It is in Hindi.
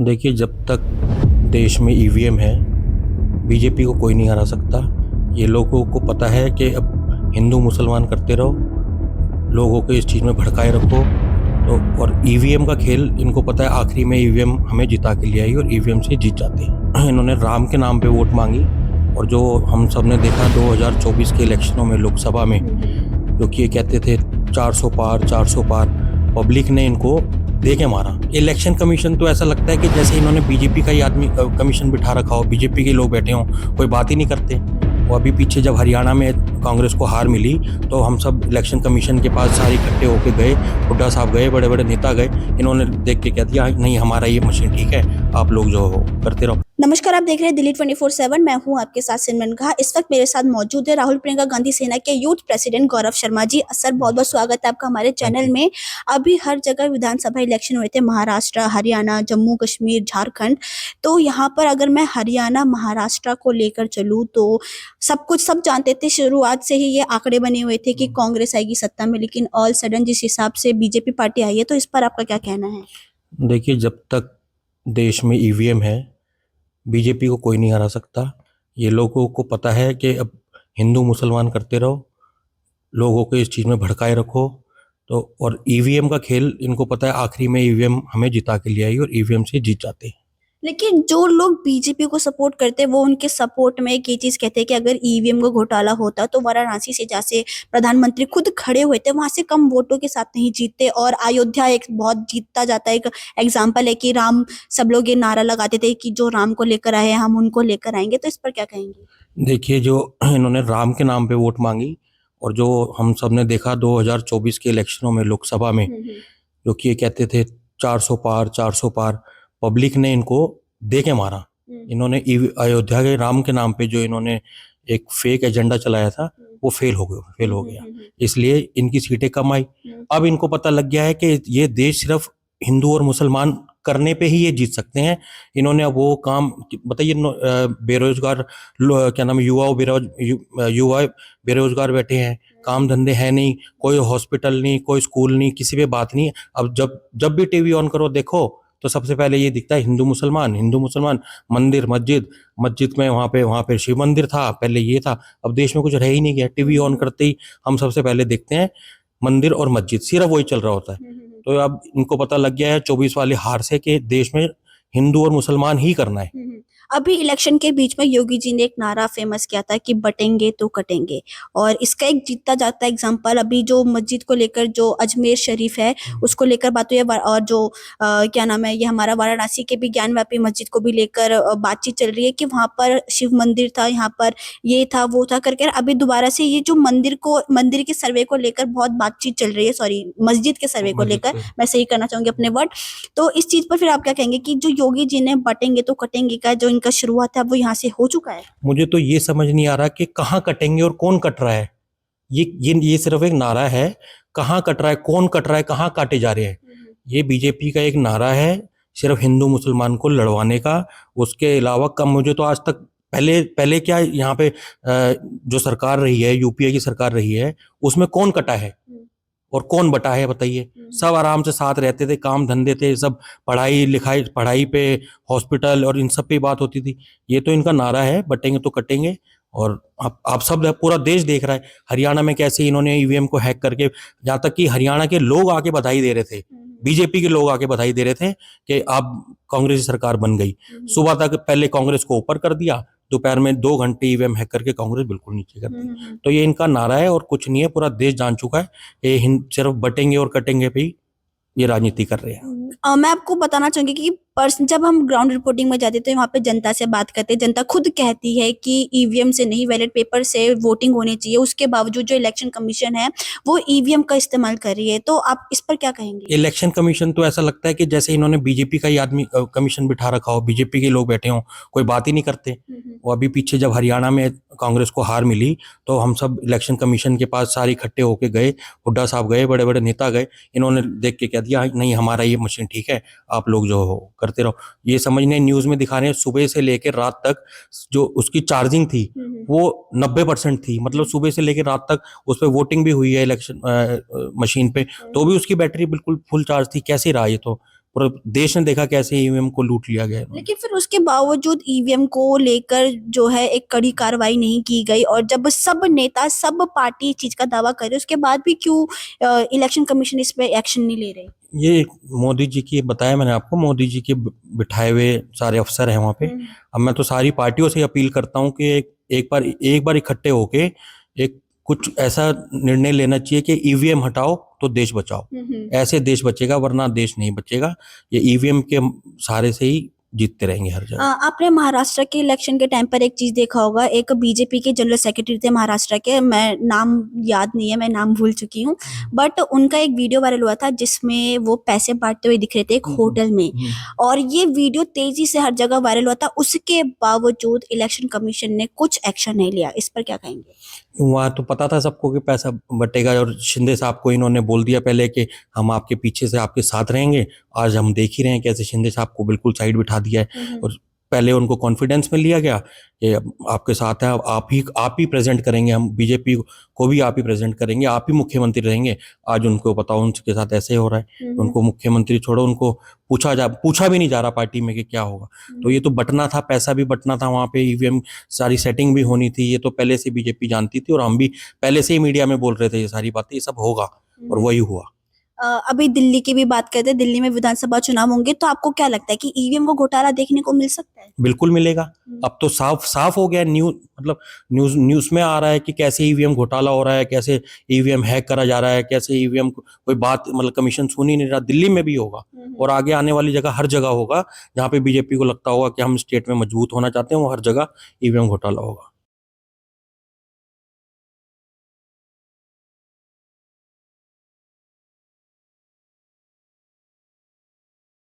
देखिए, जब तक देश में ईवीएम है, बीजेपी को कोई नहीं हरा सकता। ये लोगों को पता है कि अब हिंदू मुसलमान करते रहो, लोगों को इस चीज़ में भड़काए रखो। तो और ईवीएम का खेल इनको पता है, आखिरी में ईवीएम हमें जिता के ले आई और ईवीएम से जीत जाते हैं। इन्होंने राम के नाम पे वोट मांगी और जो हम सब ने देखा 2024 के इलेक्शनों में लोकसभा में, जो कि ये कहते थे 400 पार 400 पार, पब्लिक ने इनको दे के मारा। इलेक्शन कमीशन तो ऐसा लगता है कि जैसे इन्होंने बीजेपी का ही आदमी कमीशन बिठा रखा हो, बीजेपी के लोग बैठे हों, कोई बात ही नहीं करते। वो अभी पीछे जब हरियाणा में कांग्रेस को हार मिली तो हम सब इलेक्शन कमीशन के पास सारे इकट्ठे होके गए, हुड्डा साहब गए, बड़े बड़े नेता गए। इन्होंने देख के कह दिया नहीं, हमारा ये मशीन ठीक है, आप लोग जो हो करते रहो। नमस्कार, आप देख रहे हैं दिल्ली 24/7। मैं हूं आपके साथ सिमरन घा। इस वक्त मेरे साथ मौजूद है राहुल प्रियंका गांधी सेना के youth president Gaurav Sharma ji. Sir, बहुत बहुत स्वागत है आपका हमारे चैनल में। अभी हर जगह विधानसभा इलेक्शन हुए थे, महाराष्ट्र, हरियाणा, जम्मू कश्मीर, झारखंड। तो यहाँ पर अगर मैं हरियाणा महाराष्ट्र को लेकर चलूँ तो सब जानते थे, शुरुआत से ही ये आंकड़े बने हुए थे कि कांग्रेस आएगी सत्ता में, लेकिन ऑल सडन जिस हिसाब से बीजेपी पार्टी आई है, तो इस पर आपका क्या कहना है? देखिए, जब तक देश में ईवीएम है, बीजेपी को कोई नहीं हरा सकता। ये लोगों को पता है कि अब हिंदू मुसलमान करते रहो, लोगों को इस चीज़ में भड़काए रखो। तो और ईवीएम का खेल इनको पता है, आखिरी में ईवीएम हमें जिता के ले आई और ईवीएम से जीत जाते हैं। लेकिन जो लोग बीजेपी को सपोर्ट करते हैं वो उनके सपोर्ट में एक ये चीज कहते हैं कि अगर ईवीएम का घोटाला होता तो वाराणसी से जैसे प्रधानमंत्री खुद खड़े हुए थे, वहां से कम वोटों के साथ नहीं जीतते। और अयोध्या एक बहुत जीतता जाता है एक एग्जाम्पल है कि राम, सब लोग ये नारा लगाते थे कि जो राम को लेकर आए हैं हम उनको लेकर आएंगे। तो इस पर क्या कहेंगे? देखिए, जो इन्होंने राम के नाम पे वोट मांगी और जो हम सब ने देखा 2024 के इलेक्शनों में लोकसभा में, जो कि ये कहते थे 400 पार 400 पार, पब्लिक ने इनको दे के मारा। इन्होंने अयोध्या के राम के नाम पे जो इन्होंने एक फेक एजेंडा चलाया था, वो फेल हो गया। इसलिए इनकी सीटें कम आई। अब इनको पता लग गया है कि ये देश सिर्फ हिंदू और मुसलमान करने पे ही ये जीत सकते हैं। इन्होंने अब वो काम बताइए, बेरोजगार क्या नाम है, युवा बेरोजगार बैठे हैं, काम धंधे हैं नहीं, कोई हॉस्पिटल नहीं, कोई स्कूल नहीं, किसी पे बात नहीं। अब जब भी टीवी ऑन करो देखो तो सबसे पहले ये दिखता है हिंदू मुसलमान, मंदिर, मस्जिद में वहाँ पे शिव मंदिर था, पहले ये था। अब देश में कुछ रह ही नहीं गया। टीवी ऑन करते ही हम सबसे पहले देखते हैं मंदिर और मस्जिद, सिर्फ वही चल रहा होता है। तो अब इनको पता लग गया है 24 वाले हार से कि देश में हिंदू और मुसलमान ही करना है। अभी इलेक्शन के बीच में योगी जी ने एक नारा फेमस किया था कि बटेंगे तो कटेंगे, और इसका एक जीतता जाता एग्जांपल अभी जो मस्जिद को लेकर, जो अजमेर शरीफ है उसको लेकर बात हुई है। और जो क्या नाम है, ये हमारा वाराणसी के भी ज्ञानव्यापी मस्जिद को भी लेकर बातचीत चल रही है कि वहां पर शिव मंदिर था, यहाँ पर ये था वो था करके अभी दोबारा से ये जो मंदिर के सर्वे को लेकर बहुत बातचीत चल रही है। सॉरी, मस्जिद के सर्वे को लेकर मैं सही करना चाहूंगी अपने वर्ड। तो इस चीज पर फिर आप क्या कहेंगे कि जो योगी जी ने बटेंगे तो कटेंगे का जो इनका शुरुआत है वो यहाँ से हो चुका है? मुझे तो ये समझ नहीं आ रहा कि कहाँ कटेंगे और कौन कट रहा है। ये सिर्फ एक नारा है। कहाँ कट रहा है, कौन कट रहा है, कहाँ काटे जा रहे हैं? ये बीजेपी का एक नारा है, सिर्फ हिंदू मुसलमान को लड़वाने का। उसके अलावा कम मुझे तो आज तक पहले क्या यहाँ पे जो सरकार रही है, यूपीए की सरकार रही है, उसमें कौन कटा है और कौन बटा है बताइए? सब आराम से साथ रहते थे, काम धंधे थे, सब पढ़ाई पे, हॉस्पिटल और इन सब पे बात होती थी। ये तो इनका नारा है, बटेंगे तो कटेंगे। और आप सब, पूरा देश देख रहा है हरियाणा में कैसे इन्होंने ईवीएम को हैक करके, जहां तक कि हरियाणा के लोग आके बधाई दे रहे थे, बीजेपी के लोग आके बधाई दे रहे थे कि अब कांग्रेस सरकार बन गई। सुबह तक पहले कांग्रेस को ऊपर कर दिया, दोपहर में 2 घंटे ईवीएम हैक करके कांग्रेस बिल्कुल नीचे कर दी। तो ये इनका नारा है और कुछ नहीं है, पूरा देश जान चुका है ये सिर्फ बटेंगे और कटेंगे पे ही ये राजनीति कर रहे हैं। मैं आपको बताना चाहूंगी कि जब हम ग्राउंड रिपोर्टिंग में जाते हैं वहां पे जनता से बात करते हैं, जनता खुद कहती है कि ईवीएम से नहीं, बैलेट पेपर से वोटिंग होनी चाहिए। उसके बावजूद जो इलेक्शन कमीशन है वो ईवीएम का इस्तेमाल कर रही है। तो आप इस पर क्या कहेंगे? इलेक्शन कमीशन तो ऐसा लगता है कि जैसे इन्होंने बीजेपी का ही आदमी कमीशन बिठा रखा हो, बीजेपी के लोग बैठे हों, कोई बात ही नहीं करते। वो अभी पीछे जब हरियाणा में कांग्रेस को हार मिली तो हम सब इलेक्शन कमीशन के पास सारे इकट्ठे होके गए, हुड्डा साहब गए, बड़े बड़े नेता गए। इन्होंने देख के कह दिया नहीं, हमारा ये मशीन ठीक है, आप लोग जो हो करते रहो। ये समझने न्यूज में दिखा रहे हैं सुबह से लेकर रात तक जो उसकी चार्जिंग थी वो 90% थी। मतलब सुबह से लेकर रात तक उस पर वोटिंग भी हुई है इलेक्शन मशीन पे, तो भी उसकी बैटरी बिल्कुल फुल चार्ज थी। कैसे रहा ये? तो पूरा देश ने देखा कैसे ईवीएम को लूट लिया गया है। लेकिन फिर उसके बावजूद ईवीएम को लेकर जो है एक कड़ी कार्रवाई नहीं की गई, और जब सब नेता सब पार्टी इस चीज का दावा करे उसके बाद भी क्यों इलेक्शन कमीशन इस पे एक्शन नहीं ले रही? ये मोदी जी की, बताया मैंने आपको, मोदी जी के बिठाए हुए सारे अफसर हैं वहाँ पे। अब मैं तो सारी पार्टियों से अपील करता हूँ कि एक बार इकट्ठे होके एक कुछ ऐसा निर्णय लेना चाहिए कि ईवीएम हटाओ तो देश बचाओ। ऐसे देश बचेगा, वरना देश नहीं बचेगा। ये ईवीएम के सहारे से ही जीतते रहेंगे हर जगह। आपने महाराष्ट्र के इलेक्शन के टाइम पर एक चीज देखा होगा, एक बीजेपी के जनरल सेक्रेटरी थे महाराष्ट्र के, मैं नाम याद नहीं है, मैं नाम भूल चुकी हूँ, बट उनका एक वीडियो वायरल हुआ था जिसमें वो पैसे बांटते हुए दिख रहे थे एक होटल में, और ये वीडियो तेजी से हर जगह वायरल हुआ था। उसके बावजूद इलेक्शन कमीशन ने कुछ एक्शन नहीं लिया, इस पर क्या कहेंगे? वहाँ तो पता था सबको कि पैसा बटेगा, और शिंदे साहब को इन्होंने बोल दिया पहले कि हम आपके पीछे से आपके साथ रहेंगे। आज हम देख ही रहे हैं कैसे शिंदे साहब को बिल्कुल साइड बिठा दिया है, और पहले उनको कॉन्फिडेंस में लिया गया कि आपके साथ है, आप ही प्रेजेंट करेंगे, हम बीजेपी को भी आप ही प्रेजेंट करेंगे, आप ही मुख्यमंत्री रहेंगे। आज उनको बताओ उनके साथ ऐसे हो रहा है। उनको मुख्यमंत्री छोड़ो, उनको पूछा भी नहीं जा रहा पार्टी में कि क्या होगा। तो ये तो बटना था, पैसा भी बटना था वहाँ पे, ईवीएम सारी सेटिंग भी होनी थी। ये तो पहले से बीजेपी जानती थी, और हम भी पहले से ही मीडिया में बोल रहे थे ये सारी बातें, ये सब होगा, और वही हुआ। अभी दिल्ली की भी बात करते हैं, दिल्ली में विधानसभा चुनाव होंगे, तो आपको क्या लगता है कि ईवीएम को घोटाला देखने को मिल सकता है? बिल्कुल मिलेगा। अब तो साफ हो गया, न्यूज में आ रहा है कि कैसे ईवीएम घोटाला हो रहा है, कैसे ईवीएम हैक करा जा रहा है, कैसे ईवीएम कोई बात कमीशन सुन ही नहीं रहा। दिल्ली में भी होगा, और आगे आने वाली जगह हर जगह होगा। जहाँ पे बीजेपी को लगता होगा कि हम स्टेट में मजबूत होना चाहते हैं, वो हर जगह ईवीएम घोटाला होगा।